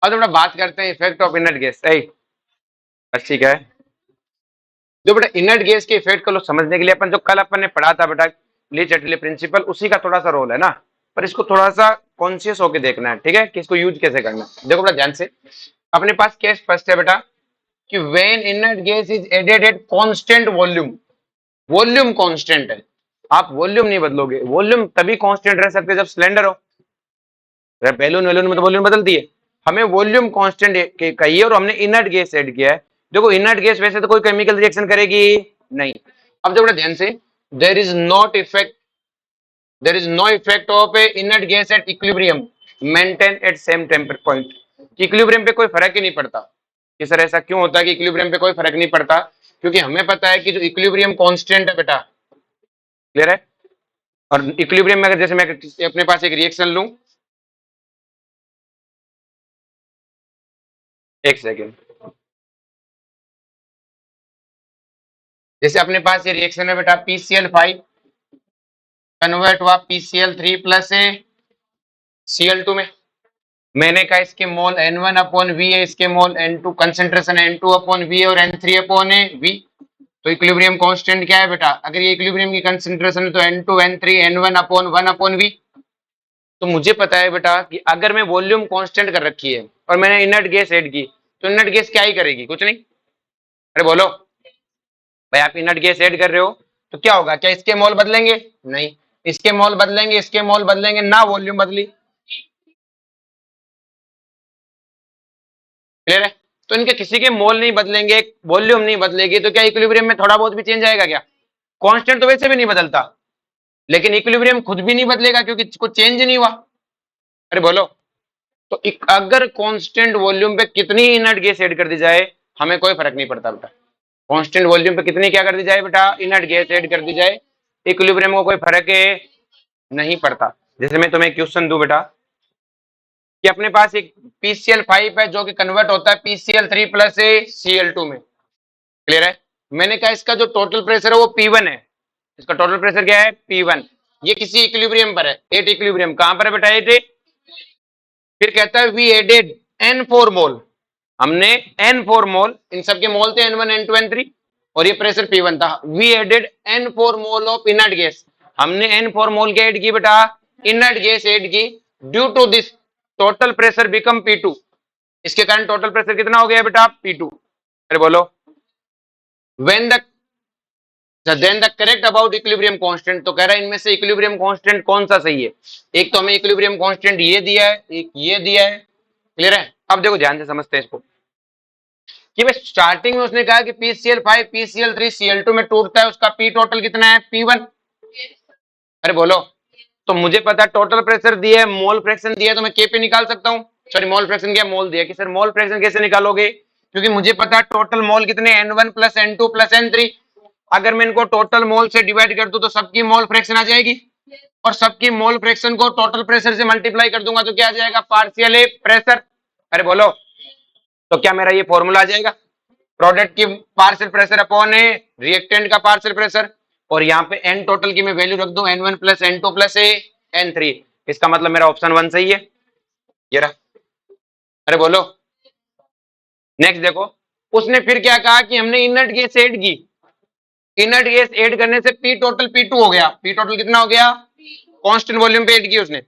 अब तो बेटा बात करते हैं इफेक्ट ऑफ इनर्ट गैस। बस ठीक है। जो बेटा इनर्ट गैस के इफेक्ट को समझने के लिए अपन जो कल अपन ने पढ़ा था बेटा ली चैटले प्रिंसिपल, उसी का थोड़ा सा रोल है ना, पर इसको थोड़ा सा कॉन्शियस होके देखना है, ठीक है, कि इसको यूज कैसे करना है। देखो बेटा ध्यान से, अपने पास केस फर्स्ट है बेटा कि when inert gas is added at constant volume. Volume constant है, आप वॉल्यूम नहीं बदलोगे, वॉल्यूम तभी कांस्टेंट रह सकते जब सिलेंडर हो, बैलून वैलून में तो वॉल्यूम बदलती है। हमें वॉल्यूम कांस्टेंट कही है और हमने इनर्ट गैस ऐड किया है। देखो इनर्ट गैस वैसे तो कोई केमिकल रिएक्शन करेगी नहीं। अब देखो ध्यान से, there is not effect, there is no effect of a inert gas at equilibrium maintain at same temperature point. Equilibrium पे कोई फर्क ही नहीं पड़ता कि सर ऐसा क्यों होता है कि इक्विलिब्रियम पे कोई फर्क नहीं पड़ता, क्योंकि हमें पता है कि जो इक्विलिब्रियम कांस्टेंट है बेटा, क्लियर है। और इक्विलिब्रियम में अगर जैसे मैं अपने पास एक रिएक्शन लूं, एक सेकेंड, जैसे अपने पास ये रिएक्शन है बेटा PCl5 कन्वर्ट हुआ PCl3 प्लस Cl2 में। मैंने कहा इसके मोल N1 अपॉन V है, इसके मोल N2, concentration N2 upon V और N3 अपॉन V। तो इक्विलिब्रियम कांस्टेंट क्या है बेटा, अगर ये इक्विलिब्रियम की कंसेंट्रेशन है तो N2 N3 N1 upon 1 upon V। तो मुझे पता है बेटा कि अगर मैं वॉल्यूम कांस्टेंट कर रखी है और मैंने इनर्ट गैस ऐड की, तो इनर्ट गैस क्या ही करेगी, कुछ नहीं। अरे बोलो भाई, आप इनर्ट गैस ऐड कर रहे हो तो क्या होगा, क्या इसके मोल बदलेंगे, नहीं। इसके मोल बदलेंगे, इसके मोल बदलेंगे ना, वॉल्यूम बदली, क्लियर है। तो इनके किसी के मोल नहीं बदलेंगे, वॉल्यूम नहीं बदलेगी, तो क्या इक्विलिब्रियम में थोड़ा बहुत भी चेंज आएगा क्या? कांस्टेंट तो वैसे भी नहीं बदलता, लेकिन इक्विलिब्रियम खुद भी नहीं बदलेगा क्योंकि कुछ चेंज नहीं हुआ। अरे बोलो, तो अगर कांस्टेंट वॉल्यूम पे कितनी इनर्ट गैस ऐड कर दी जाए हमें कोई फर्क नहीं पड़ता बेटा। कांस्टेंट वॉल्यूम पे कितनी क्या कर दी जाए बेटा, इनर्ट गैस ऐड कर दी जाए, इक्विलिब्रियम को कोई फर्क नहीं पड़ता। जैसे मैं तुम्हें क्वेश्चन दूं बेटा कि अपने पास एक PCl5 है जो कि कन्वर्ट होता है PCl3 प्लस Cl2 में, क्लियर है। मैंने कहा इसका जो टोटल प्रेशर है वो P1 है, इसका टोटल प्रेशर क्या है P1। ये किसी इक्विलिब्रियम पर है, एट इक्विलिब्रियम कहां पर है बेटा, एट। फिर कहता है वी एडेड N4 मोल, हमने N4 मोल, इन सबके मोल थे N1 N2 N3 और ये प्रेशर P1 था। We added N4 mole of inert gas, हमने N4 मोल के ऐड की बेटा, इनर्ट गैस ऐड की। Due to this total pressure become P2, इसके कारण टोटल प्रेशर कितना हो गया बेटा, P2। अरे बोलो, when the then the correct about equilibrium constant, तो कह रहा है इनमें से इक्विलिब्रियम कांस्टेंट कौन सा सही है। एक तो हमें इक्विलिब्रियम कांस्टेंट ये दिया है, एक ये दिया है, क्लियर है। अब देखो ध्यान से समझते हैं इसको कि भाई स्टार्टिंग में उसने कहा कि PCl5 PCl3 Cl2 में टूटता है, उसका P टोटल कितना है, P1। अरे बोलो, तो मुझे पता है टोटल प्रेशर दिया है, मोल फ्रैक्शन दिया है, तो मैं Kp निकाल सकता हूं। सॉरी मोल फ्रैक्शन क्या, मोल दिया कि सर मोल फ्रैक्शन कैसे निकालोगे, क्योंकि मुझे पता है टोटल मोल कितने N1 plus N2 plus N3। अगर मैं इनको टोटल मोल से डिवाइड कर दूं तो सबकी मोल फ्रैक्शन आ जाएगी, और सबकी मोल फ्रैक्शन को टोटल प्रेशर से मल्टीप्लाई कर दूंगा तो क्या आ जाएगा, पार्शियल प्रेशर। अरे बोलो, तो क्या मेरा ये फॉर्मूला आ जाएगा, प्रोडक्ट की पार्शियल प्रेशर अपॉन रिएक्टेंट का पार्शियल प्रेशर, और यहाँ पे एन टोटल की मैं वैल्यू रख दूं N1 plus N2 plus N3। इसका मतलब मेरा ऑप्शन 1 सही है, ये रहा। अरे बोलो, नेक्स्ट देखो, उसने फिर क्या कहा कि हमने इनर्ट गैस ऐड की, इनर्ट गैस ऐड करने से P टोटल P2 हो गया। P टोटल कितना हो गया, कांस्टेंट वॉल्यूम पे ऐड की उसने,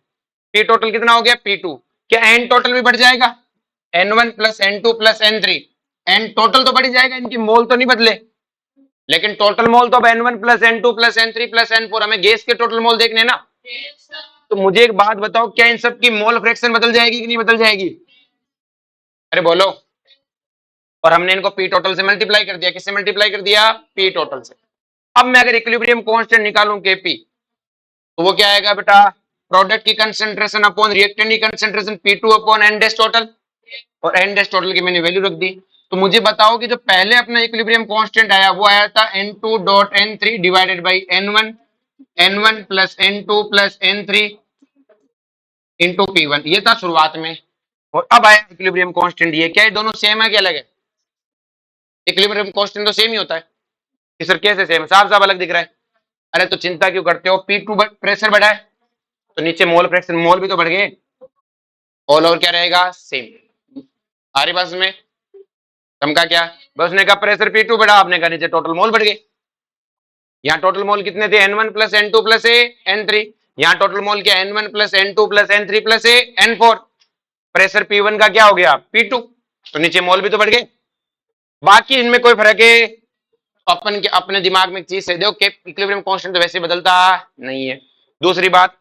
P टोटल कितना हो गया, P2। क्या N टोटल भी बढ़ जाएगा, N1 plus N2 plus N3, N total तो बढ़ जाएगा, इनकी मोल तो नहीं बदले, लेकिन टोटल मोल तो अब N1 plus N2 plus N3 plus N4, हमें गैस के टोटल मोल देखने ना। तो मुझे एक बात बताओ, क्या इन सब की मोल फ्रैक्शन बदल जाएगी कि नहीं बदल जाएगी? अरे बोलो, और हमने इनको P टोटल से मल्टीप्लाई कर दिया, किससे मल्टीप्लाई कर दिया, P टोटल से। अब मैं अगर इक्विलिब्रियम कांस्टेंट निकालूं Kp, तो वो क्या आएगा बेटा, प्रोडक्ट की कंसेंट्रेशन अपॉन रिएक्टेंट की concentration P2 upon N dash total, और N डैश टोटल की मैंने वैल्यू रख दी। तो मुझे बताओ कि जो पहले अपना इक्विलिब्रियम कांस्टेंट आया वो आया था N2 dot N3 divided by N1, N1 plus N2 plus N3 into P1, ये था शुरुआत में। और अब आया इक्विलिब्रियम कांस्टेंट, ये क्या है, दोनों सेम है कि अलग है? इक्विलिब्रियम कांस्टेंट तो सेम ही होता है कि सर कैसे सेम है, साफ साफ अलग दिख रहा है। अरे तो चिंता क्यों करते हो, P2 प्रेशर बढ़ा है तो नीचे मोल फ्रैक्शन, मोल भी तो बढ़ गए, ऑल ओवर क्या रहेगा, सेम। आ रही बात में? चमका क्या? बस उसने कहा प्रेशर P2 बढ़ा, आपने कहा नीचे टोटल मोल बढ़ गए। यहाँ टोटल मोल कितने थे? N1 प्लस N2 प्लस ए N3। यहाँ टोटल मोल क्या? N1 plus N2 plus N3 plus a N4। Pressure P1 का क्या हो गया? P2। तो नीचे मोल भी तो बढ़ गए। बाकी इनमें कोई फर्क है? अपन के अपने दिमाग में एक चीज से देखो कि इक्विलिब्रियम कांस्टेंट तो वैसे बदलता नहीं है। दूसरी बात,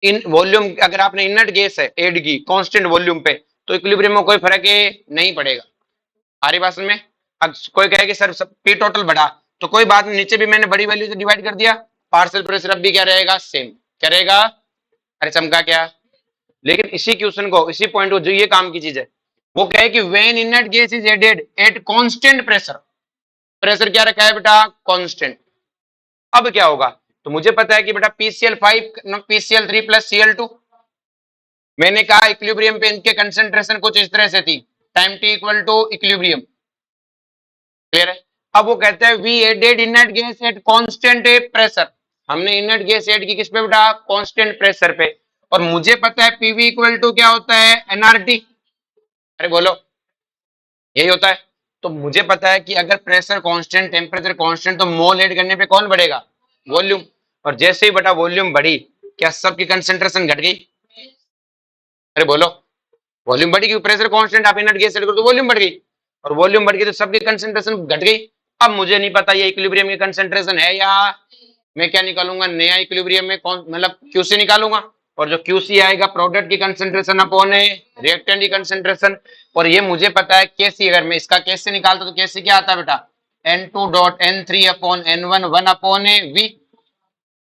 इन वॉल्यूम अगर आपने इनर्ट गैस है ऐड की कांस्टेंट वॉल्यूम पे, तो इक्विलिब्रियम में कोई फर्क है नहीं पड़ेगा। आ रही बात समझ में? अब कोई कहे कि सर पी टोटल बढ़ा, तो कोई बात नहीं, नीचे भी मैंने बड़ी वैल्यू से डिवाइड कर दिया, पार्शियल प्रेशर अब भी क्या रहेगा? सेम। क्या रहेगा? अरे चमका क्या? लेकिन इसी क्वेश्चन को, इसी पॉइंट को, जो ये काम की चीज है, वो कहे कि when inert gas is added at constant pressure, pressure क्या रखा है बेटा? कांस्टेंट। अब क्या होगा? तो मुझे पता है कि बेटा PCl5 PCl3 प्लस Cl2। मैंने कहा इक्विलिब्रियम पे इनके कंसंट्रेशन कुछ इस तरह से थी, time T equal to equilibrium. Clear है? अब वो कहते हैं we added inert gas at constant pressure, हमने इनर्ट गैस ऐड की किस पे बेटा? कांस्टेंट प्रेशर पे। और मुझे पता है पीवी इक्वल टू क्या होता है? एनआरटी। अरे बोलो, यही होता है। तो मुझे पता है कि अगर प्रेशर कांस्टेंट, टेम्परेचर कांस्टेंट, तो मोल ऐड करने पे कौन बढ़ेगा? वॉल्यूम। और जैसे ही बेटा वॉल्यूम बढ़ी, क्या सबकी कंसेंट्रेशन घट गई? अरे बोलो, वॉल्यूम बढ़ी क्योंकि प्रेशर कांस्टेंट, आप इनर्ट गैस ऐड करो तो वॉल्यूम बढ़ गई, और वॉल्यूम बढ़ गई तो सबकी कंसेंट्रेशन घट गई। अब मुझे नहीं पता ये इक्विलिब्रियम की कंसेंट्रेशन है, या मैं क्या निकालूंगा? नया इक्विलिब्रियम में कौन, मतलब क्यूसी निकालूंगा, और जो क्यूसी आएगा प्रोडक्ट की कंसेंट्रेशन अपॉन रिएक्टेंट की कंसेंट्रेशन। और ये मुझे पता है केसी, अगर मैं इसका केसी निकालता तो केसी क्या आता है बेटा? N2 dot N3 upon N1 1 upon V।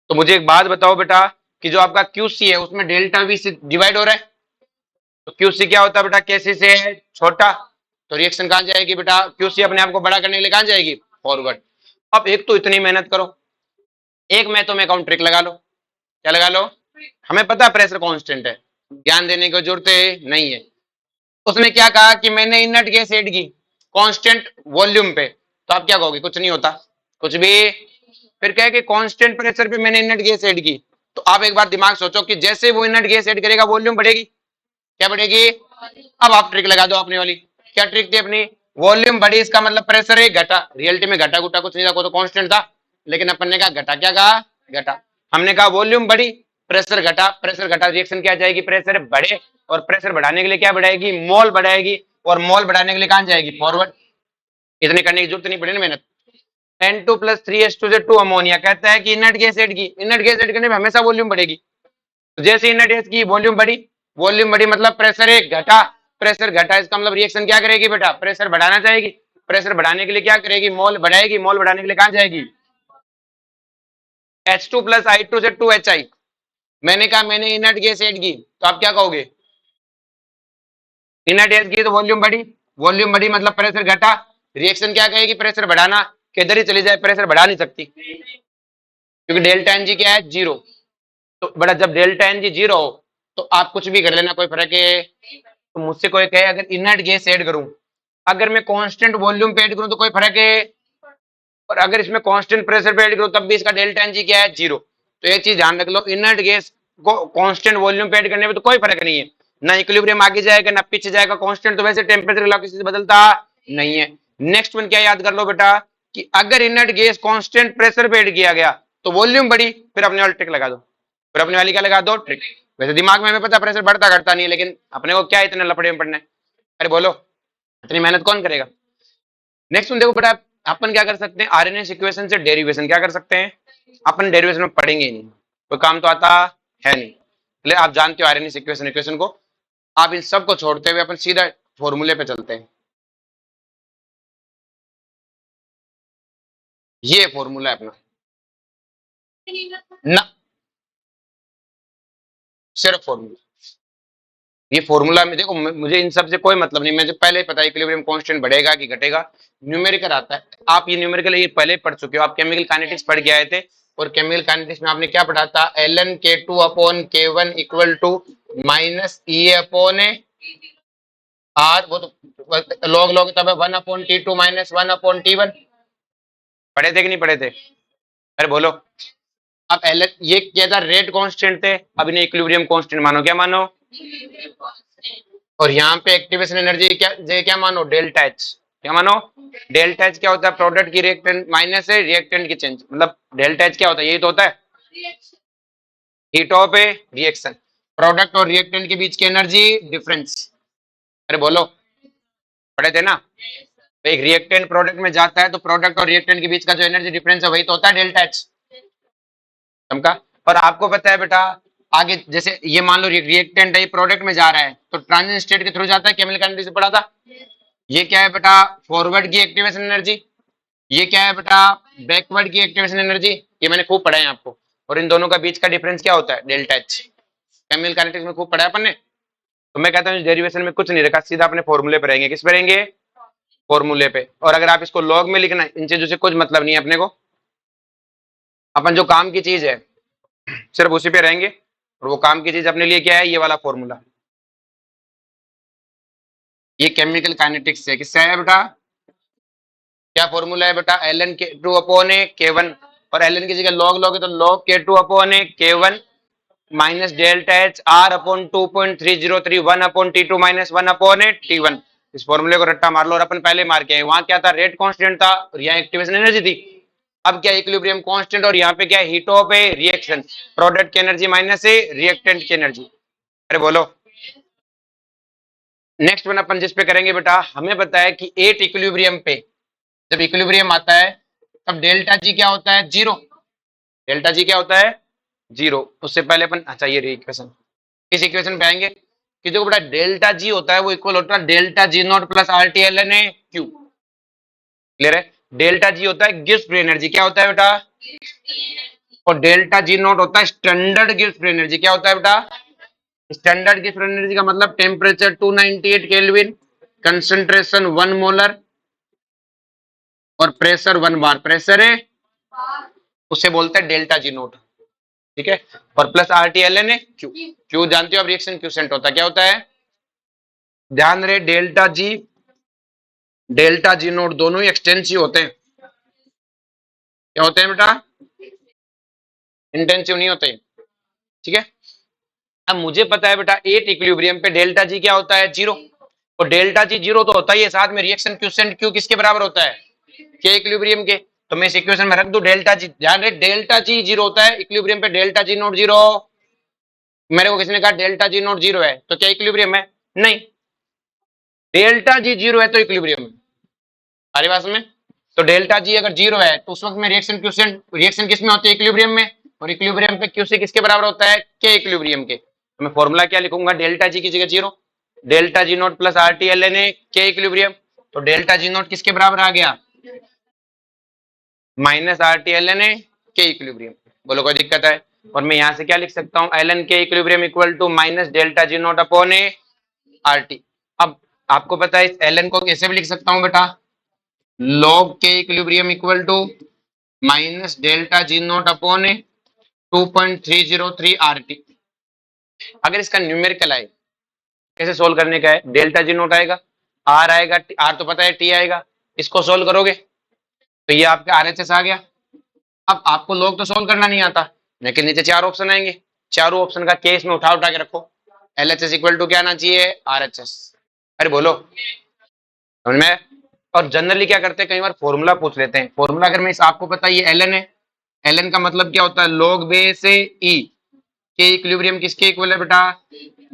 तो मुझे एक बात बताओ बेटा, कि जो आपका क्यूसी है उसमें डेल्टा वी से डिवाइड हो रहा है, तो क्यूसी क्या होता है बेटा? केसी से छोटा, तो रिएक्शन कहां जाएगी बेटा? क्यूसी अपने आप को बड़ा करने के लिए कहां जाएगी? फॉरवर्ड। अब एक तो इतनी मेहनत करो, एक मैं तुम्हें अकाउंट ट्रिक लगा लो। क्या लगा लो? हमें पता है प्रेशर कांस्टेंट है, ज्ञान देने की जरूरत नहीं है। उसने क्या कहा कि मैंने इनर्ट गैस ऐड की कांस्टेंट वॉल्यूम पे, तो आप क्या कहोगे? कुछ नहीं होता, कुछ भी। फिर कहे कि कांस्टेंट प्रेशर पे मैंने इनर्ट गैस ऐड की, तो आप एक बार दिमाग सोचो कि जैसे वो इनर्ट गैस ऐड करेगा वॉल्यूम बढ़ेगी। क्या बढ़ेगी? अब आप ट्रिक लगा दो अपनी वाली। क्या ट्रिक थी अपनी? वॉल्यूम बढ़ी, इसका मतलब प्रेशर है घटा। रियलिटी में घटा घुटा कुछ नहीं था, वो तो कांस्टेंट था, लेकिन अपन ने कहा घटा। क्या कहा? घटा। हमने कहा वॉल्यूम बढ़ी, प्रेशर घटा, प्रेशर घटा, रिएक्शन क्या जाएगी? प्रेशर बढ़े, और प्रेशर बढ़ाने के लिए क्या बढ़ाएगी? मोल बढ़ाएगी, और मोल बढ़ाने के लिए कहां जाएगी? फॉरवर्ड। इतने करने की जरूरत नहीं पड़ी ना मेहनत। N2 प्लस 3H2 से 2 अमोनिया, कहता है कि इनर्ट गैस ऐड की, इनर्ट गैस ऐड करने में हमेशा वॉल्यूम बढ़ेगी। तो जैसे इनर्ट गैस की वॉल्यूम बढ़ी, वॉल्यूम बढ़ी मतलब प्रेशर एक घटा, प्रेशर घटा, इसका मतलब रिएक्शन क्या करेगी बेटा? प्रेशर बढ़ाना चाहेगी। प्रेशर बढ़ाने के लिए क्या करेगी? मोल बढ़ाएगी, मोल बढ़ाने के लिए कहां जाएगी? H2 प्लस I2 से 2HI। मैंने कहा मैंने इनर्ट गैस ऐड की, तो आप क्या कहोगे? इनर्ट गैस की तो वॉल्यूम बढ़ी, वॉल्यूम बढ़ी मतलब प्रेशर घटा, रिएक्शन क्या कहेगी? प्रेशर बढ़ाना। किधर ही चली जाए प्रेशर बढ़ा नहीं सकती, क्योंकि डेल्टा एन जी क्या है? जीरो। तो बड़ा, जब डेल्टा एन जी जीरो हो, तो आप कुछ भी कर लेना, कोई फर्क है? तो मुझसे कोई कहे अगर इनर्ट गैस ऐड करूं, अगर मैं कांस्टेंट वॉल्यूम पे ऐड करूं तो कोई फर्क है? और अगर इसमें कांस्टेंट प्रेशर पे ऐड करूं तब भी इसका डेल्टा एन जी क्या है? जीरो। तो एक चीज ध्यान रख लो, इनर्ट गैस को कांस्टेंट वॉल्यूम पे ऐड करने में तो कोई फर्क नहीं है, ना इक्विलिब्रियम आगे जाएगा ना पीछे जाएगा, कांस्टेंट तो वैसे टेम्परेचर के किसी से बदलता नहीं है। नेक्स्ट वन क्या याद कर लो बेटा, कि अगर इनर्ट गैस कांस्टेंट प्रेशर पे ऐड किया गया तो वॉल्यूम बढ़ी, फिर अपने वाली ट्रिक लगा दो, फिर अपने वाली क्या लगा दो? ट्रिक। वैसे दिमाग में हमें पता प्रेशर बढ़ता घटता नहीं है, लेकिन अपने को क्या इतने लफड़े में पड़ना है? अरे बोलो, इतनी मेहनत कौन करेगा? नेक्स्ट में देखो बेटा, अपन क्या कर सकते हैं? आरएनएस इक्वेशन से डेरिवेशन क्या कर सकते हैं? अपन डेरिवेशन में पढ़ेंगे ही नहीं, कोई काम तो आता है नहीं, इसलिए आप जानते हो आरएनएस इक्वेशन, इक्वेशन को आप इन सब को छोड़ते हुए अपन सीधा फॉर्मूले पे चलते हैं। ये फॉर्मूला है अपना ना, सिर्फ फॉर्मूला। ये फॉर्मूला में देखो, मुझे इन सब से कोई मतलब नहीं, मुझे पहले ही पता है इक्विलिब्रियम कांस्टेंट बढ़ेगा कि घटेगा। न्यूमेरिकल आता है, आप ये न्यूमेरिकल ये पहले पढ़ चुके हो, आप केमिकल काइनेटिक्स पढ़ के आए थे, और केमिकल काइनेटिक्स में आपने क्या पढ़ा था? ln k2 upon k1 equal to minus E upon R, वो तो लॉग लॉग तब है 1 upon t2 minus 1 upon t1। पढ़े थे कि नहीं पढ़े थे? अरे बोलो। अब एल ये क्या था? रेट कांस्टेंट थे, अब इन्हें इक्विलिब्रियम कांस्टेंट मानो। क्या मानो? और यहाँ पे एक्टिवेशन एनर्जी क्या मानो, डेल्टा एच। क्या मानो, डेल्टा एच क्या होता है, प्रोडक्ट की रिएक्टेंट माइनस है रिएक्टेंट की चेंज, मतलब डेल्टा एच क्या होता है, यही तो होता है, heat of A reaction, product और रिएक्टेंट के बीच की एनर्जी डिफरेंस। अरे बोलो, पढ़े थे ना। तो एक रिएक्टेंट प्रोडक्ट में जाता है तो प्रोडक्ट और रिएक्टेंट के बीच का जो एनर्जी डिफरेंस है वही तो होता है डेल्टा एच। समझा। और आपको पता है बेटा, आगे जैसे ये मान लो रिएक्टेंट है प्रोडक्ट में जा रहा है तो ट्रांजिशन स्टेट के थ्रू जाता है, केमिकल एनर्जी से पढ़ा था। ये क्या है बेटा, फॉरवर्ड की एक्टिवेशन एनर्जी। ये क्या है बेटा, बैकवर्ड की एक्टिवेशन एनर्जी। ये मैंने खूब पढ़ा है आपको। और इन दोनों का बीच का डिफरेंस क्या होता है, डेल्टा एच। केमिकल काइनेटिक्स में खूब पढ़ा है अपन ने। तो मैं कहता हूँ डेरिवेशन में कुछ नहीं रखा, सीधा अपने फॉर्मूले पे रहेंगे। किस पे रहेंगे, फॉर्मूले पे। और अगर आप इसको लॉग में लिखना, इन चीजों से कुछ मतलब नहीं है अपने को। अपन जो काम की चीज है सिर्फ उसी पे रहेंगे। और वो काम की चीज अपने लिए क्या है, ये वाला फॉर्मूला। ये केमिकल काइनेटिक्स है, किससे है बेटा, क्या फॉर्मूला है बेटा, एल एन के to upon A K one. और एल एन की जगह लॉग लोगे तो लॉग के to upon A K one minus delta H R upon 2.303 1 upon T two minus 1 upon A T one. इस फॉर्मूले को रट्टा मार लो। और अपन पहले मार के आए, वहां क्या था, रेट कांस्टेंट था और यहाँ एक्टिवेशन एनर्जी थी। अब क्या, इक्विलिब्रियम कांस्टेंट और यहाँ पे क्या, heat of A reaction, product की एनर्जी माइनस ए रिएक्टेंट की एनर्जी। अरे बोलो। नेक्स्ट वन अपन जिस पे करेंगे बेटा, हमें पता है कि एट इक्विलिब्रियम पे जब इक्विलिब्रियम आता है तब डेल्टा जी क्या होता है, जीरो। डेल्टा जी क्या होता है, जीरो। उससे पहले अपन, अच्छा ये रही इक्वेशन, इस इक्वेशन पे आएंगे कि जो बेटा डेल्टा जी होता है वो इक्वल होता है delta G naught plus R T L N A Q. Clear है। डेल्टा जी होता है गिव्स फ्री एनर्जी, क्या होता है बेटा, और डेल्टा जी नॉट होता है स्टैंडर्ड गिव्स फ्री एनर्जी। क्या होता है बेटा, स्टैंडर्ड गिव्स फ्री एनर्जी का मतलब टेम्परेचर 298 केल्विन, कंसंट्रेशन 1 मोलर और प्रेशर 1 बार। प्रेशर है उसे बोलते हैं डेल्टा जी नोट। ठीक है। और plus R T L N A Q. Q जानते हो आप, रिएक्शन क्यूसेंट होता है। क्या होता है, ध्यान रहे, डेल्टा जी नोट दोनों ही एक्सटेंसिव होते हैं। क्या होते हैं बेटा, इंटेंसिव नहीं होते। ठीक है। अब मुझे पता है बेटा एट इक्विलिब्रियम पे डेल्टा जी क्या होता है, जीरो। और डेल्टा जी जीरो तो होता ही है, साथ में रिएक्शन क्यूसेंट क्यू किसके बराबर होता है, के इक्विलिब्रियम के। तो मैं इस इक्वेशन में रख दूं डेल्टा जी। ध्यान रहे, डेल्टा जी जीरो होता है इक्विलिब्रियम पे, डेल्टा जी नोट जीरो। मेरे को किसी ने कहा डेल्टा जी नोट जीरो है तो क्या इक्विलिब्रियम है, नहीं। डेल्टा जी जीरो है तो इक्विलिब्रियम है। हमारी बात में, तो डेल्टा जी अगर जीरो है तो उस वक्त में रिएक्शन क्यूसेंट, रिएक्शन किस में होती है, इक्विलिब्रियम में। और इक्विलिब्रियम पे क्यूसी किसके बराबर होता है, के इक्विलिब्रियम के। तो मैं फॉर्मूला क्या लिखूंगा, डेल्टा जी की जगह zero, delta G naught plus R T L N A K equilibrium. तो डेल्टा जी नोट किसके बराबर आ गया, minus R T L N A K equilibrium. बोलो कोई दिक्कत है। और मैं यहां से क्या लिख सकता हूं, L N K equilibrium equal to minus delta G naught upon A R T. अब आपको पता है इस एल एन को कैसे भी लिख सकता हूं बेटा, log K equilibrium equal to minus delta G naught upon 2.303 R T. अगर इसका न्यूमेरिकल आए, कैसे सोल्व करने का है, डेल्टा जी नोट आएगा, आर आएगा, आर तो पता है, टी आएगा। इसको सोल्व करोगे तो ये आपका आर एच एस आ गया। अब आपको log तो सोल्व करना नहीं आता, लेकिन नीचे चार ऑप्शन आएंगे, चारों ऑप्शन का केस में उठा उठा के रखो। L H S equal to क्या आना चाहिए, आर एच एस। अरे बोलो, समझ में। और जनरली क्या करते हैं, कई बार फॉर्मूला पूछ लेते हैं। फॉर्मूला अगर मैं आपको पता है ये एल एन है, एल एन का मतलब क्या होता है, log बेस ई के इक्विलिब्रियम किसके इक्वल है बेटा,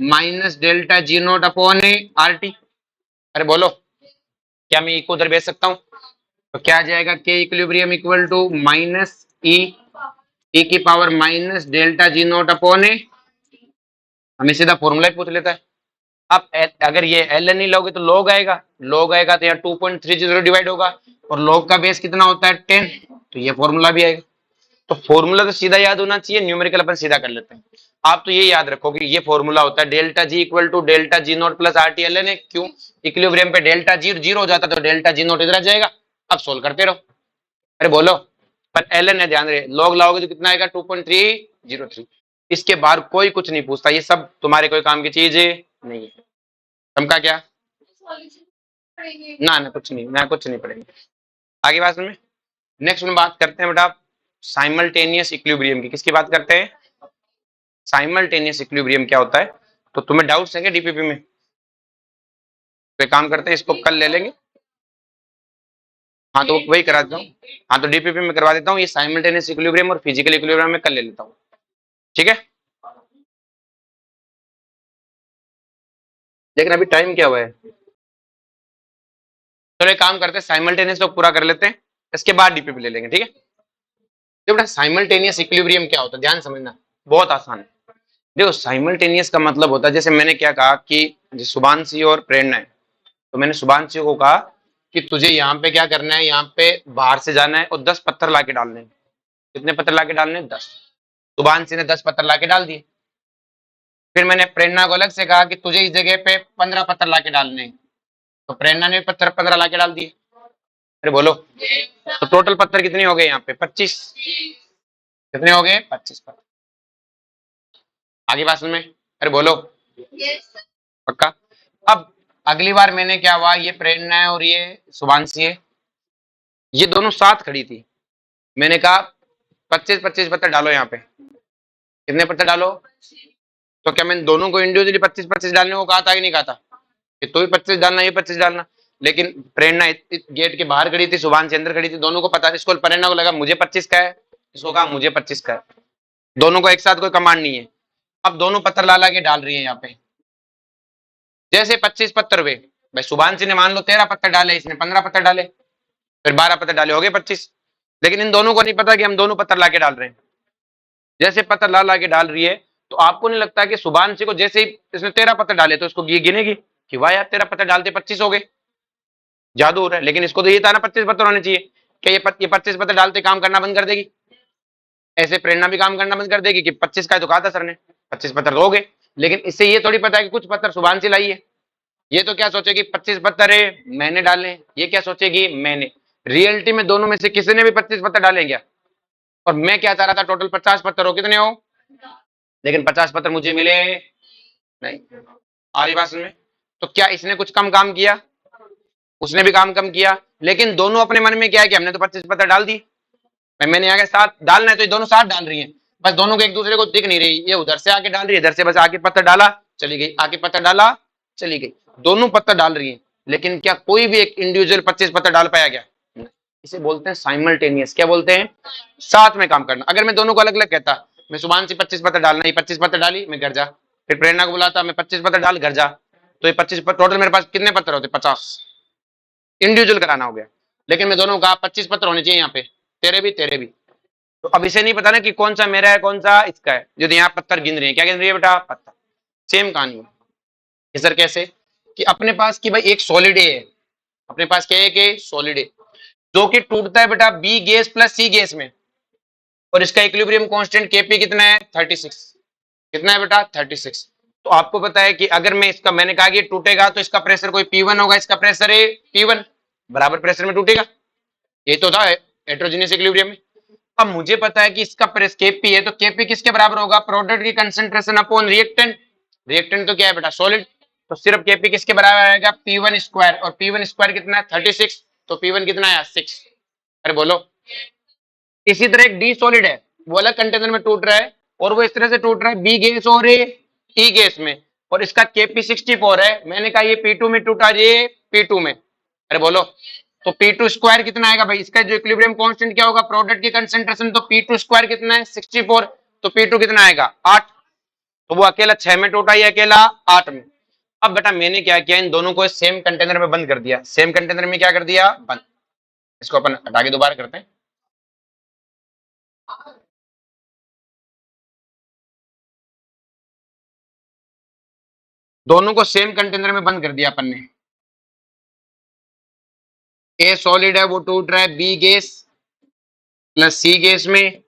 minus delta G naught upon R T. अरे बोलो, क्या मैं ई को उधर भेज सकता हूँ, तो क्या आ जाएगा, के इक्विलिब्रियम इक्वल टू माइनस ई ई की power minus delta G naught upon हमें सीधा फॉर्मूला ही पूछ लेता है। अब अगर ये एल एन ही लोगे तो log आएगा तो यहाँ 2.30 डिवाइड होगा। और log का बेस कितना होता है, 10। तो ये फॉर्मूला भी आएगा। तो फॉर्मूला तो सीधा याद होना चाहिए, न्यूमेरिकल अपन सीधा कर लेते हैं। आप तो ये याद रखोगे, ये फॉर्मूला होता है delta G equal to delta G naught plus R T L N A Q. Equilibrium पे डेल्टा जी जीरो हो जाता तो डेल्टा जी नोट इधर आ जाएगा। अब सोल्व करते रहो। अरे बोलो, पर एल एन है, ध्यान रहे, log लाओगे तो कितना आएगा, 2.303। इसके बाहर कोई कुछ नहीं पूछता, ये सब तुम्हारे कोई काम की चीज नहीं है। समझा क्या, ना ना कुछ नहीं, ना कुछ नहीं पड़ेगा। आगे बात में, नेक्स्ट में बात करते हैं बेटा साइमल्टेनियस इक्विलिब्रियम की। किसकी बात करते हैं, साइमल्टेनियस इक्विलिब्रियम क्या होता है। तो तुम्हें डाउट्स हैं क्या डीपीपी में, तो एक काम करते हैं, इसको कल ले लेंगे। हाँ तो वही करा देता हूँ। हाँ तो डीपीपी में करवा देता हूँ, ये साइमल्टेनियस इक्विलिब्रियम और फिजिकल इक्विलिब्रियम में कल ले लेता हूँ। ठीक है, लेकिन अभी टाइम क्या हुआ है? चलो एक काम करते हैं, साइमल्टेनियस तो पूरा कर लेते हैं, इसके बाद डीपीपी ले लेंगे। ठीक है, तो बेटा साइमल्टेनियस इक्विलिब्रियम क्या होता है, ध्यान समझना, बहुत आसान है। देखो साइमल्टेनियस का मतलब होता है, जैसे मैंने क्या कहा कि शुभांशी और प्रेरणा है, तो मैंने शुभांशी को कहा कि तुझे यहाँ पे क्या करना है, यहाँ पे बाहर से जाना है और 10 पत्थर लाके डालने हैं। कितने पत्थर लाके डालने हैं? 10। शुभांशी ने 10 पत्थर लाके डाल दिए। फिर मैंने प्रेरणा को अलग से कहा कि तुझे इस जगह पे 15 पत्थर लाके डालने हैं, तो प्रेरणा ने पत्थर 15 लाके डाल दिए। अरे बोलो, तो टोटल पत्थर कितने हो गए यहाँ पे? 25। कितने हो गए? 25 पत्थर। आगे बात में, अरे बोलो, पक्का? अब अगली बार मैंने क्या हुआ, ये प्रेरणा है और ये शुभांशी है, ये दोनों साथ खड़ी थी। मैंने कहा 25-25 पत्थर डालो यहाँ पे। कितने पत्थर डालो? तो क्या मैंने दोनों को इंडिविजुअली 25-25 डालने को कहा था कि नहीं कहा था कि तो भी 25 डालना, ये 25 डालना? लेकिन प्रेरणा गेट के बाहर खड़ी थी, शुभांशी अंदर खड़ी थी, दोनों को पता, इसको प्रेरणा को लगा मुझे 25 का है, इसको कहा मुझे 25 का है, दोनों को एक साथ कोई कमांड नहीं है। अब दोनों पत्थर ला ला के डाल रही है यहाँ पे। जैसे 25 पत्थर हुए, भाई शुभांशी ने मान लो 13 पत्थर डाले, इसने 15 पत्थर डाले, फिर 12 पत्थर डाले, हो गए 25। लेकिन इन दोनों को नहीं पता कि हम दोनों पत्थर लाके डाल रहे हैं। जैसे पत्थर ला ला के डाल रही है, तो आपको नहीं लगता कि शुभांशी को जैसे ही इसने 13 पत्थर डाले तो इसको ये गिनेगी कि वाह यार 13 पत्थर डालते 25 हो गए, जादू हो रहा है। लेकिन इसको तो ये था ना 25 पत्थर होने चाहिए, कि ये 25 पत्थर डालते काम करना बंद कर देगी। ऐसे प्रेरणा भी काम करना बंद कर देगी कि 25 का है तो कहा था सर ने, 25 पत्थर तो हो गए। लेकिन इससे ये थोड़ी पता है कि कुछ पत्थर शुभांशी लाई है। ये तो क्या सोचेगी 25 पत्थर है मैंने डाले, ये क्या सोचेगी मैंने। रियलिटी में दोनों में से किसी ने भी 25 पत्थर डाले क्या? और मैं क्या चाह रहा था, टोटल 50 पत्थर हो, कितने हो? लेकिन 50 पत्थर मुझे मिले नहीं। आ रही बात में? तो क्या इसने कुछ कम काम किया? उसने भी काम कम किया। लेकिन दोनों अपने मन में क्या है कि हमने तो 25 पत्थर डाल दी, मैंने आगे 7 डालना है, तो ये दोनों 7 डाल रही हैं। बस दोनों को एक दूसरे को दिख नहीं रही, ये उधर से आके डाल रही है, इधर से बस आके पत्थर डाला चली गई, आके पत्थर डाला चली गई, दोनों पत्थर डाल रही है। लेकिन क्या कोई भी एक इंडिविजुअल 25 पत्थर डाल पाया क्या? इसे बोलते हैं साइमल्टेनियस। क्या बोलते हैं? साथ में काम करना। अगर मैं दोनों को अलग अलग कहता, मैं शुभांशी 25 पत्थर डालना, ये 25 पत्थर डाली, मैं घर जा, फिर प्रेरणा को बुलाता, मैं 25 पत्थर डाल, घर जा, तो ये 25 टोटल मेरे पास कितने पत्थर होते? 50। इंडिविजुअल कराना हो गया। लेकिन मैं दोनों का 25 पत्थर होने चाहिए यहाँ पे, तेरे भी तेरे भी। तो अब इसे नहीं पता ना कि कौन सा मेरा है कौन सा इसका है, यदि यहाँ पत्थर गिन रही है, क्या गिन रही है बेटा? पत्थर। सेम कहानी है सर। कैसे? कि अपने पास की भाई एक सॉलिड है, अपने पास क्या है कि सॉलिड है, जो कि टूटता है बेटा बी गैस प्लस सी गैस में, और इसका इक्विलिब्रियम कांस्टेंट केपी कितना है? 36। कितना है बेटा? 36। तो आपको पता है कि अगर मैं इसका, मैंने कहा कि टूटेगा तो इसका प्रेशर कोई P1 होगा, इसका प्रेशर है P1, बराबर प्रेशर में टूटेगा। ये तो था हेटेरोजेनियस इक्विलिब्रियम में। अब मुझे पता है कि इसका प्रेस केपी है, तो केपी किसके बराबर होगा? प्रोडक्ट की कंसंट्रेशन अपॉन रिएक्टेंट। रिएक्टेंट तो क्या है बेटा? सॉलिड। तो सिर्फ केपी किसके बराबर आएगा? P1 स्क्वायर, और P1 स्क्वायर कितना है? 36। तो P1 कितना है? 6। अरे बोलो। इसी तरह एक डी सॉलिड है, वो अलग कंटेनर में टूट रहा है, और वो इस तरह से टूट रहा है बी गैस और ई गैस में, और इसका केपी 64 है। मैंने कहा ये P2 में टूटा, ये P2 में। अरे बोलो, तो P2 स्क्वायर कितना आएगा भाई? इसका जो इक्विलिब्रियम कांस्टेंट क्या होगा? प्रोडक्ट की कंसंट्रेशन। तो P2 स्क्वायर कितना है? 64। तो P2 कितना आएगा? 8। तो वो अकेला 6 में टूटा, ये अकेला 8 में। अब बेटा मैंने क्या किया, इन दोनों को सेम कंटेनर में बंद कर दिया। सेम कंटेनर में क्या कर दिया? बंद। इसको अपन हटा के दोबारा करते हैं। दोनों को सेम कंटेनर में बंद कर दिया अपन ने। ए सॉलिड है वो टूट रहा है बी गैस प्लस सी गैस में,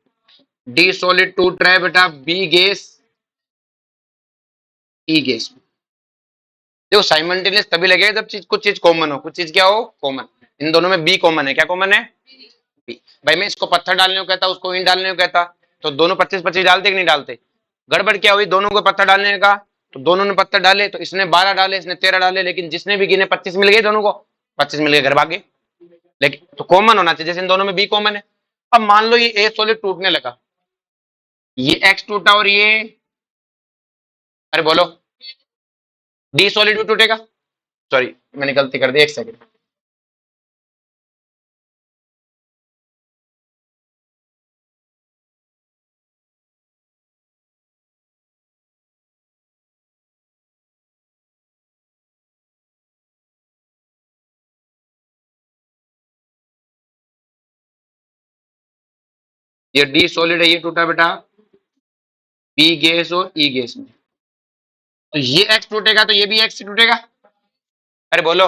डी सॉलिड टूट रहा है बेटा बी गैस ई गैस में। देखो साइमल्टेनियस तभी लगेगा जब चीज, कुछ चीज कॉमन हो, कुछ चीज क्या हो? कॉमन। इन दोनों में बी कॉमन है। क्या कॉमन है? बी। भाई मैं इसको पत्थर डालने को कहता, उसको ईंट डालने को कहता, तो दोनों 25-25 डालते कि नहीं डालते? गड़बड़ क्या हुई, दोनों को पत्थर डालने का, तो दोनों ने पत्थर डाले, तो इसने 12 डाले, इसने 13 डाले, लेकिन जिसने भी गिने 25 मिल गए, दोनों को 25 मिल गए, घर भागे। लेकिन तो कॉमन होना चाहिए, जैसे इन दोनों में बी कॉमन है। अब मान लो ये ए सॉलिड टूटने लगा, ये एक्स टूटा, और ये, अरे बोलो, डी सॉलिड भी टूटेगा। सॉरी मैंने गलती कर दी, एक सेकंड। ये डी सॉलिड है, ये टूटा बेटा बी गैस और ई गैस में। तो ये एक्स टूटेगा तो ये भी एक्स टूटेगा। अरे बोलो,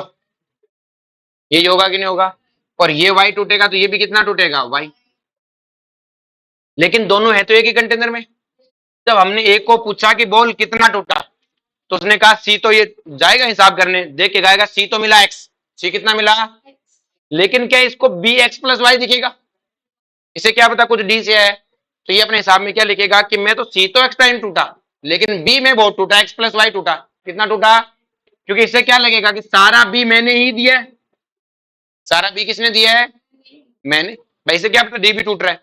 ये होगा कि नहीं होगा? और ये वाई टूटेगा तो ये भी कितना टूटेगा, वाई। लेकिन दोनों है तो एक ही कंटेनर में। जब हमने एक को पूछा कि बोल कितना टूटा, तो उसने कहा सी, तो ये जाएगा हिसाब करने, देख के गाएगा सी तो मिला एक्स, सी कितना मिला। लेकिन क्या इसको बी एक्स प्लस वाई दिखेगा? इसे क्या पता कुछ डी से है, तो ये अपने हिसाब में क्या लिखेगा कि मैं तो सी तो एक्स टाइम टूटा, लेकिन बी में बहुत टूटा, एक्स प्लस वाई टूटा। कितना टूटा? क्योंकि इससे क्या लगेगा कि सारा बी मैंने ही दिया है। सारा बी किसने दिया है? मैंने। भाई इसे क्या पता डी भी टूट रहा है।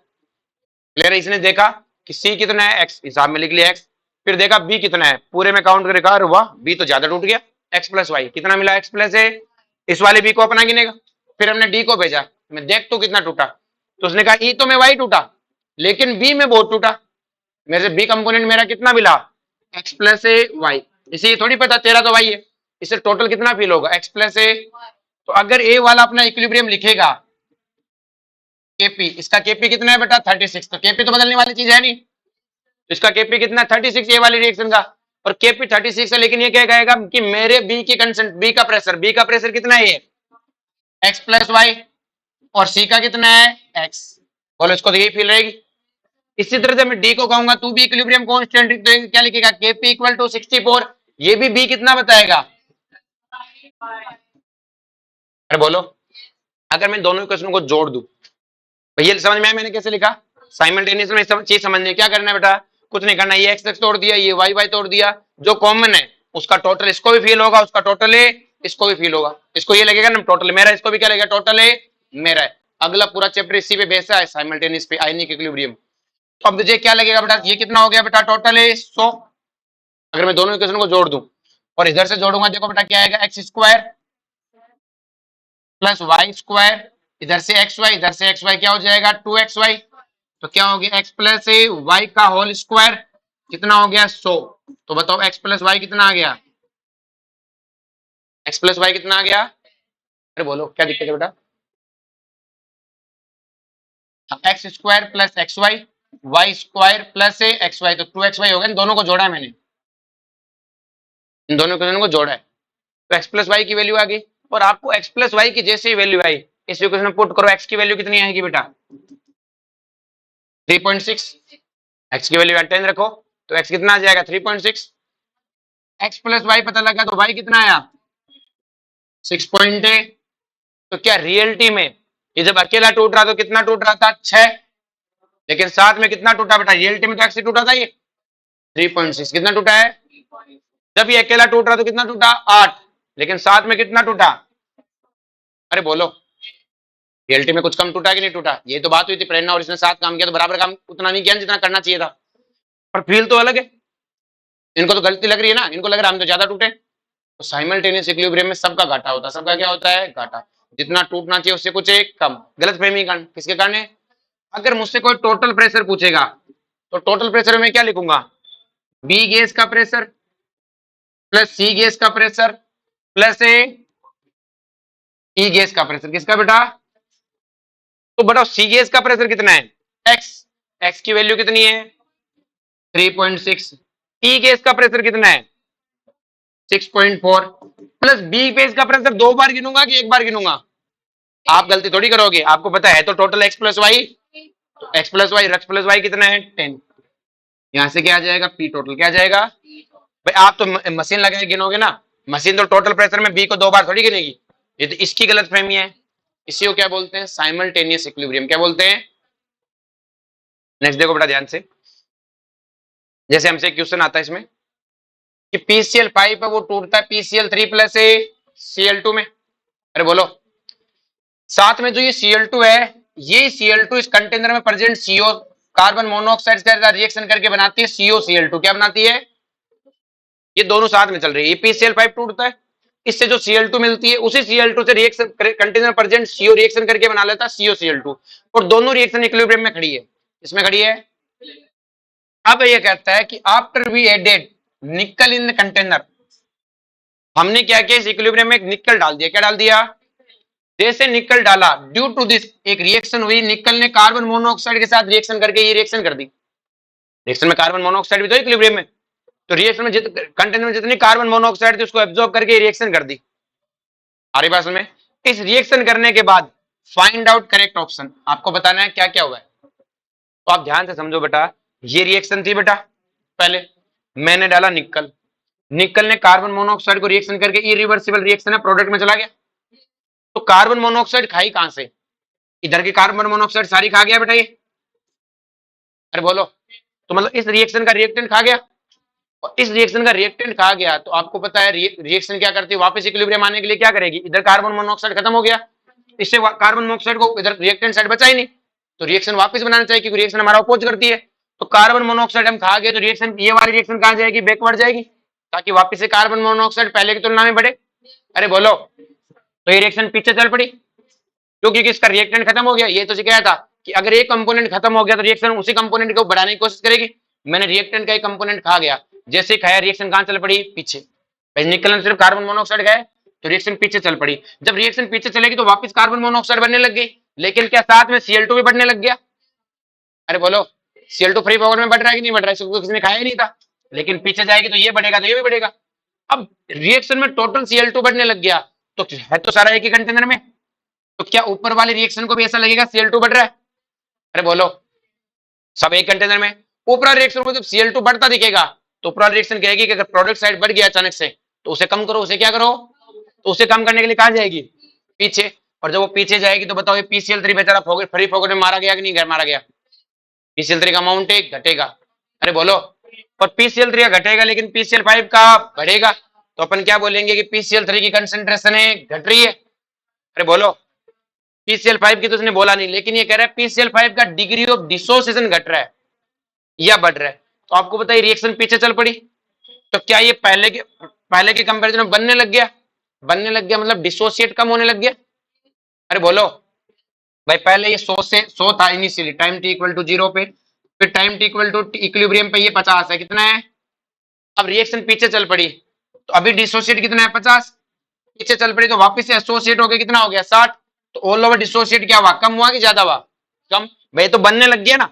क्लियर है? इसने देखा कि सी कितना है, एक्स, हिसाब में लिख लिया एक्स। फिर देखा बी कितना है, पूरे में काउंट करके कहा वाह बी तो ज्यादा टूट गया, एक्स प्लस वाई कितना मिला, एक्स प्लस ए। इस वाले बी को अपना गिनेगा। फिर हमने डी को भेजा, मैं देख तो कितना टूटा, तो उसने कहा ई तो में वाई टूटा, लेकिन बी में बहुत टूटा, मेरे से बी कंपोनेंट मेरा कितना मिला, एक्स प्लस ए वाई। इसे ये थोड़ी पता तेरा तो वाई है, इससे टोटल कितना फील होगा, एक्स प्लस ए। तो अगर ए वाला अपना इक्विलिब्रियम लिखेगा केपी, इसका केपी कितना है बेटा 36, तो केपी तो बदलने वाली चीज है नहीं, तो इसका केपी कितना 36 ए वाली रिएक्शन का, और केपी 36 है। लेकिन ये क्या कहेगा कि मेरे बी की कंसेंट, बी का प्रेशर, बी का प्रेशर कितना है, ये एक्स प्लस वाई, और सी का कितना है एक्स। बोलो इसको तो यही फील रहेगी। इसी तरह से मैं डी को कहूंगा तू भी इक्विलिब्रियम कांस्टेंट, तो क्या लिखेगा केपी इक्वल टू 64, ये भी बी कितना बताएगा। अरे बोलो, अगर मैं दोनों इक्वेशन को जोड़ दूं, भैया समझ में आया मैंने कैसे लिखा? साइमल्टेनियस में चीज समझने क्या करना है बेटा, कुछ नहीं करना, ये एक्स एक्स तोड़ दिया, ये वाई वाई तोड़ दिया, जो कॉमन है उसका टोटल इसको भी फील होगा, उसका टोटल है इसको भी फील होगा। इसको ये लगेगा ना टोटल मेरा, इसको भी क्या लगेगा टोटल है मेरा है। अगला पूरा चैप्टर इसी पे बेसा है, साइमल्टेनियस पे, आयनिक इक्विलिब्रियम। तो अब मुझे क्या लगेगा बेटा, ये कितना हो गया बेटा टोटल है 100। अगर मैं दोनों इक्वेशन को जोड़ दूं और इधर से जोड़ूंगा, देखो बेटा क्या आएगा, X square plus Y square, इधर से एक्स वाई, इधर से एक्स वाई, क्या हो जाएगा 2xy। तो क्या हो गया एक्स प्लस ए वाई का होल स्क्वायर, कितना हो गया 100। तो बताओ एक्स प्लस वाई कितना आ गया, एक्स प्लस वाई कितना आ गया। अरे बोलो क्या दिक्कत है बेटा, x square plus x y, y square plus a x y, तो 2xy हो गया। इन दोनों को जोड़ा है मैंने, इन दोनों इक्वेशन को जोड़ा है, तो एक्स प्लस वाई की वैल्यू आ गई। और आपको एक्स प्लस वाई की जैसे ही वैल्यू आई, इस इक्वेशन में पुट करो, एक्स की वैल्यू कितनी आएगी बेटा 3.6, एक्स की वैल्यू 10 रखो, तो एक्स कितना आ जाएगा 3.6। एक्स प्लस वाई पता लगा तो वाई कितना आया 6.8। तो क्या रियलिटी में ये जब अकेला टूट रहा तो कितना टूट रहा था 6, लेकिन साथ में कितना टूटा बेटा, रियलिटी में तो एक्स टूटा था ये 3.6, कितना टूटा है। जब ये अकेला टूट रहा तो कितना टूटा 8, लेकिन साथ में कितना टूटा। अरे बोलो, रियलिटी में कुछ कम टूटा कि नहीं टूटा, ये तो बात हुई थी प्रेरणा और इसने साथ काम किया तो बराबर काम उतना नहीं किया जितना करना चाहिए था, पर फील तो अलग है। इनको तो गलती लग रही है ना, इनको लग रहा है हम तो ज्यादा टूटे। तो साइमल्टेनियस इक्विलिब्रियम में सबका घाटा होता है, सबका क्या होता है घाटा, जितना टूटना चाहिए उससे कुछ एक कम। गलत फहमी कारण किसके कारण है? अगर मुझसे कोई टोटल प्रेशर पूछेगा तो टोटल प्रेशर में क्या लिखूंगा, बी गैस का प्रेशर प्लस सी गैस का प्रेशर प्लस ए ई गैस का प्रेशर। किसका बेटा? तो बताओ सी गैस का प्रेशर कितना है एक्स, एक्स की वैल्यू कितनी है 3.6। ई गैस का प्रेशर कितना है 6.4, प्लस बी फेज का प्रेशर 2 बार गिनूंगा कि एक बार गिनूंगा। आप गलती थोड़ी करोगे, आपको पता है तो टोटल एक्स प्लस वाई, तो X plus Y, X plus Y कितना है 10। यहां से क्या आ जाएगा पी टोटल, क्या आ जाएगा भाई, आप तो मशीन लगा के गिनोगे ना, मशीन तो टोटल प्रेशर में बी को 2 बार थोड़ी गिनेगी, ये तो इसकी गलत फहमी है। इसी को क्या बोलते हैं साइमल्टेनियस इक्विलिब्रियम, क्या बोलते हैं। नेक्स्ट देखो बेटा ध्यान से, जैसे हमसे क्वेश्चन आता है इसमें कि पीसीएल पाइप है वो टूटता है पीसीएल3 प्लस ए सीएल2 में। अरे बोलो, साथ में जो ये Cl2 है, ये Cl2 इस कंटेनर में प्रेजेंट CO कार्बन मोनोऑक्साइड के साथ रिएक्शन करके बनाती है COCl2, क्या बनाती है, ये दोनों साथ में चल रही है, ये पीसीएल पाइप टूटता है। इससे जो Cl2 मिलती है उसी Cl2 से reaction container present CO reaction करके बना लेता है COCl2, और दोनों रिएक्शन इक्विलिब्रियम में खड़ी है। इसमें खड़ी है। अब ये कहता है कि आफ्टर वी एडेड निकल इन कंटेनर, हमने क्या किया, इस इक्विलिब्रियम में एक निकल डाल दिया। क्या डाल दिया? जैसे निकल डाला, ड्यू टू दिस एक रिएक्शन हुई, निकल ने कार्बन मोनोऑक्साइड के साथ रिएक्शन करके ये रिएक्शन कर दी। रिएक्शन में कार्बन मोनोऑक्साइड भी तो इक्विलिब्रियम में, तो रिएक्शन में कंटेनर में जितनी कार्बन मोनोऑक्साइड थी उसको एब्जॉर्ब करके रिएक्शन कर दी। आ रही बात में? इस रिएक्शन करने के बाद फाइंड आउट करेक्ट ऑप्शन, आपको बताना है क्या क्या हुआ है। तो आप ध्यान से समझो बेटा, ये रिएक्शन थी बेटा, पहले मैंने डाला निकल, निकल ने कार्बन मोनोऑक्साइड को रिएक्शन करके इरिवर्सिबल रिएक्शन है, प्रोडक्ट में चला गया। तो कार्बन मोनोऑक्साइड खाई कहां से? इधर की कार्बन मोनोऑक्साइड सारी खा गया बेटा ये। अरे बोलो, तो मतलब इस रिएक्शन का रिएक्टेंट खा गया, और इस रिएक्शन का रिएक्टेंट खा गया तो आपको पता है रिएक्शन क्या करती है, वापस इक्विलिब्रियम आने के लिए क्या करेगी, इधर कार्बन मोनोऑक्साइड खत्म हो गया, इससे कार्बन मोनोऑक्साइड को इधर रिएक्टेंट साइड बचा ही नहीं, तो रिएक्शन वापस बनाना चाहिए क्योंकि रिएक्शन हमारा अपोज करती है। तो कार्बन मोनोऑक्साइड हम खा गए तो रिएक्शन, ये वाली रिएक्शन कहां जाएगी, बैकवर्ड जाएगी, ताकि वापस से कार्बन मोनोऑक्साइड पहले की तुलना में बढ़े। अरे बोलो, तो ये रिएक्शन पीछे चल पड़ी क्योंकि इसका रिएक्टेंट खत्म हो गया। ये तो सिखाया था कि अगर एक कंपोनेंट खत्म हो गया तो रिएक्शन उसी कंपोनेंट को बढ़ाने की कोशिश करेगी। मैंने रिएक्टेंट का एक कंपोनेंट खा गया, जैसे खाया रिएक्शन कहां चल पड़ी, पीछे। निकल ने सिर्फ कार्बन मोनोऑक्साइड खाया तो रिएक्शन पीछे चल पड़ी। जब रिएक्शन पीछे चलेगी तो वापस कार्बन मोनोऑक्साइड बनने लग गई, लेकिन क्या साथ में Cl2 भी बढ़ने लग गया? अरे बोलो, Cl2 फ्री पावर में बढ़ रहा है कि नहीं बढ़ रहा है? इसको किसी ने खाया ही नहीं था, लेकिन पीछे जाएगी तो ये बढ़ेगा तो ये भी बढ़ेगा। अब रिएक्शन में टोटल Cl2 बढ़ने लग गया, तो है तो सारा एक ही कंटेनर में, तो क्या ऊपर वाले रिएक्शन को भी ऐसा लगेगा Cl2 बढ़ रहा है? अरे बोलो, सब एक कंटेनर में, ऊपर रिएक्शन को जब Cl2 बढ़ता दिखेगा तो ऊपर रिएक्शन कहेगी कि अगर प्रोडक्ट साइड बढ़ गया अचानक से तो उसे कम करो। उसे क्या करो? तो उसे कम करने के लिए कहां जाएगी, पीछे। और जब वो पीछे जाएगी तो बताओ ये PCl3 बेचारा फ्री फोकट में मारा गया कि नहीं मारा गया? PCl3 का अमाउंट घटेगा। अरे बोलो, और PCl3 घटेगा लेकिन PCl5 का बढ़ेगा, तो अपन क्या बोलेंगे कि PCl3 की कंसेंट्रेशन है घट रही है। अरे बोलो, PCl5 की तो उसने बोला नहीं, लेकिन ये कह रहा है PCl5 का डिग्री ऑफ डिसोसिएशन घट रहा है या बढ़ रहा है। तो आपको पता है रिएक्शन पीछे चल पड़ी, तो क्या ये पहले के कंपैरिजन में बनने लग गया? बनने लग गया मतलब डिसोसिएट कम होने लग गया। अरे बोलो भाई, पहले ये 100 था initially, time t equal to 0 पे, फिर time t equal to equilibrium पे ये 50 है, कितना है? अब रिएक्शन पीछे चल पड़ी तो अभी डिसोसिएट कितना है, 50, पीछे चल पड़ी तो वापस से एसोसिएट हो गया, कितना हो गया, 60। तो ऑल ओवर डिसोसिएट क्या हुआ, कम हुआ कि ज्यादा हुआ? कम। भाई तो बनने लग गया ना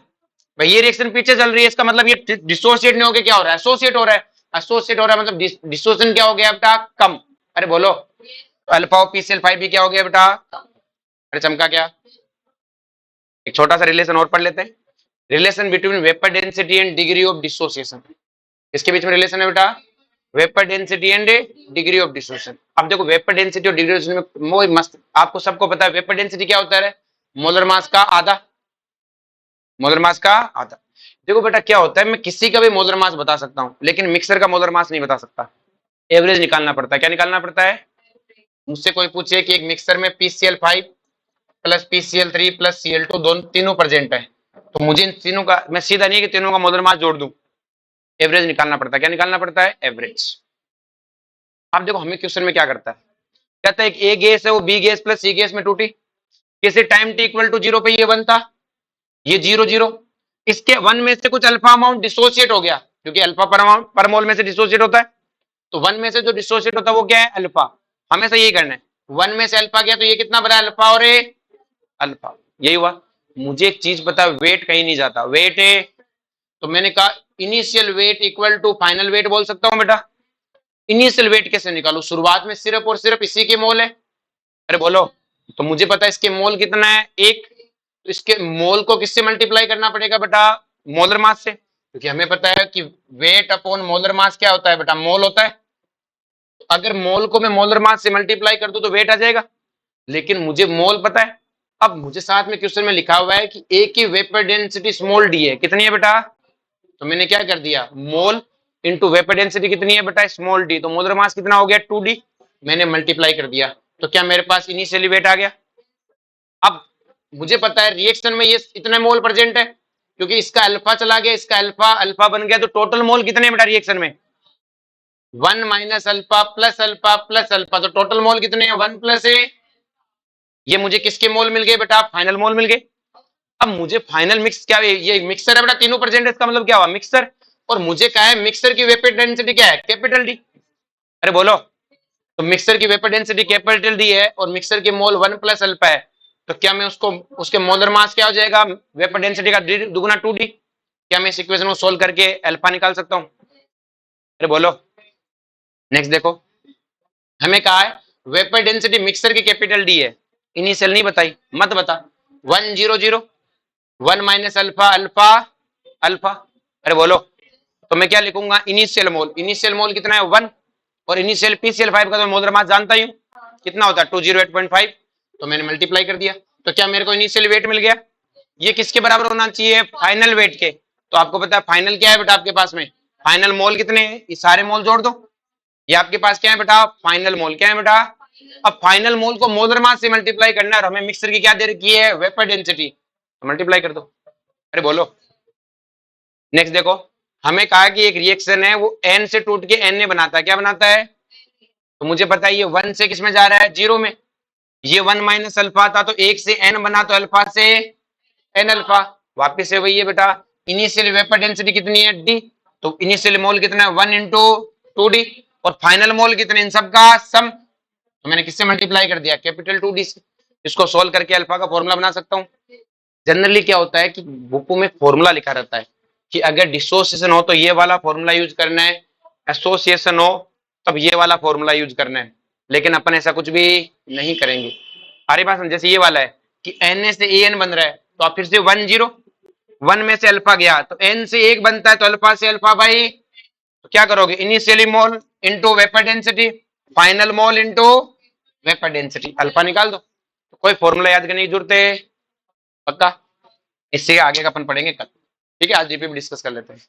भाई, ये रिएक्शन पीछे चल रही है, इसका मतलब ये डिसोसिएट नहीं हो गया, क्या हो रहा है, एसोसिएट हो रहा है। एसोसिएट हो रहा है मतलब डिसोसिएशन क्या हो गया बेटा, कम। अरे बोलो, तो अल्फा और PCl5 भी क्या हो गया बेटा? अरे चमका क्या? एक छोटा सा रिलेशन और पढ़ लेते हैं, relation between vapour density and degree of dissociation. इसके बीच में रिलेशन है बेटा, vapour density and degree of dissociation. अब देखो वेपर डेंसिटी और डिग्री ऑफ डिसोसिएशन में वो मस्त, आपको सबको पता है वेपर डेंसिटी क्या होता है, मोलर मास का आधा, मोलर मास का आधा। देखो बेटा क्या होता है, मैं किसी का भी मोलर मास बता सकता हूं लेकिन मिक्सर का मोलर मास नहीं बता सकता, एवरेज निकालना पड़ता है। क्या निकालना पड़ता है? मुझसे कोई पूछे कि एक मिक्सर में PCl5 plus PCl3 plus Cl2 दोनों तीनों प्रेजेंट है, तो मुझे इन तीनों का, मैं सीधा नहीं कि तीनों का मोलर मास जोड़ दूं, एवरेज निकालना पड़ता है। क्या निकालना पड़ता है? एवरेज। आप देखो हमें क्वेश्चन में क्या करता है, कहता है एक A गैस है वो B gas plus C gas में टूटी, किसी टाइम t इक्वल टू 0 पे ये बनता, ये 0 0, इसके वन में से कुछ अल्फा अमाउंट डिसोसिएट हो गया क्योंकि अल्फा पर मोल में से डिसोसिएट होता है, तो वन में से जो डिसोसिएट होता है वो क्या है, अल्फा। हमेशा यही करना है, वन में से अल्फा गया तो ये कितना बना, अल्फा और ए अल्फा, यही हुआ। मुझे एक चीज पता है, वेट कहीं नहीं जाता, वेट है, तो मैंने कहा initial weight equal to final weight बोल सकता हूं बेटा। इनिशियल वेट कैसे निकालू, शुरुआत में सिर्फ और सिर्फ इसी के मोल है। अरे बोलो, तो मुझे पता है इसके मोल कितना है, एक, तो इसके मोल को किससे मल्टीप्लाई करना पड़ेगा बेटा, मोलर मास से, क्योंकि हमें पता है कि वेट अपॉन मोलर मास क्या होता है बेटा, मोल होता है। तो अगर मोल को मैं मोलर मास से मल्टीप्लाई कर दूं तो वेट आ जाएगा, लेकिन मुझे मोल पता है। अब मुझे साथ में क्वेश्चन में लिखा हुआ है कि ए की वेपर डेंसिटी स्मॉल डी है, कितनी है बेटा, तो मैंने क्या कर दिया, मोल इंटू वेपर डेंसिटी कितनी है बेटा, स्मॉल डी, तो मोलर मास कितना हो गया, 2D, मैंने मल्टीप्लाई कर दिया, तो क्या मेरे पास इनिशियली वेट आ गया। अब मुझे पता है रिएक्शन में ये इतने मोल प्रेजेंट है क्योंकि इसका अल्फा चला गया, इसका अल्फा अल्फा बन गया, तो टोटल मोल कितने बेटा रिएक्शन में, 1 minus alpha plus alpha plus alpha, तो टोटल मोल कितने हैं? 1 प्लस ए। ये मुझे किसके मोल मिल गए बेटा? फाइनल मोल मिल गए। अब मुझे फाइनल मिक्स क्या है? ये मिक्सर है बेटा, तीनों परसेंटेज का मतलब क्या हुआ? मिक्सर। और मुझे क्या है? मिक्सर की वेपर डेंसिटी क्या है? Capital D. अरे बोलो। तो मिक्सर की वेपर डेंसिटी कैपिटल डी है और मिक्सर के मोल 1 प्लस अल्फा है, तो क्या मैं उसको, उसके मोलर मास क्या हो जाएगा? वेपर डेंसिटी का दुगुना 2d। क्या मैं इस इक्वेशन को सोल्व करके अल्फा निकाल सकता हूं? अरे बोलो। नेक्स्ट देखो, हमें कहा है वेपर डेंसिटी मिक्सर की कैपिटल डी है, इनिशियल नहीं बताई, मत बता। 100, 1 माइनस अल्फा अल्फा अल्फा। अरे बोलो। तो मैं क्या लिखूंगा? इनिशियल मोल। इनिशियल मोल कितना है? 1। और इनिशियल PCl5 का तो मोलर मास जानता ही हूं, कितना होता है? 208.5। तो मैंने मल्टीप्लाई कर दिया, तो क्या मेरे को इनिशियल वेट मिल गया? ये किसके बराबर होना चाहिए? फाइनल वेट के। तो आपको पता है फाइनल क्या है बेटा आपके पास में? फाइनल मोल कितने हैं? ये सारे मोल जोड़ दो। ये आपके पास क्या है बेटा? फाइनल मोल। क्या है बेटा? अब फाइनल मोल को मोलर मास से मल्टीप्लाई करना है और हमें मिक्सर की क्या दे रखी है? Vapour density. तो मल्टीप्लाई कर दो। अरे बोलो। नेक्स्ट देखो, हमें कहा कि एक रिएक्शन है वो एन से टूट के एन ने बनाता है। क्या बनाता है? तो मुझे पता है ये 1 से किस में जा रहा है? 0 में। ये 1 माइनस अल्फा था तो 1 से एन बना, तो अल्फा से एन अल्फा। वापिस से वही है बेटा, इनिशियल वेपर डेंसिटी कितनी है? डी। तो इनिशियल मोल कितना है? 1 इंटू 2d। और फाइनल मोल कितने? इन सबका सम। तो मैंने किससे मल्टीप्लाई कर दिया? कैपिटल 2d से। इसको सोल्व करके अल्फा का फॉर्मूला बना सकता हूँ। जनरली क्या होता है कि बुकों में फॉर्मूला लिखा रहता है कि अगर डिसोसिएशन हो तो ये वाला फॉर्मूला यूज करना है, एसोसिएशन हो तब ये वाला फॉर्मूला यूज करना है, लेकिन अपन ऐसा कुछ भी नहीं करेंगे। हमारे पास जैसे ये वाला है कि एन से ए एन बन रहा है, तो आप फिर से 1 0, 1 में से अल्फा गया तो एन से 1 बनता है, तो अल्फा से अल्फा भाई। तो क्या करोगे? Initially mole into vapour density, final mole into vapour density, alpha निकाल दो। तो कोई फॉर्मूला याद करने की जरूरत है? पक्का? इससे आगे का अपन पढ़ेंगे कल। ठीक है, आज डीपी डिस्कस कर लेते हैं।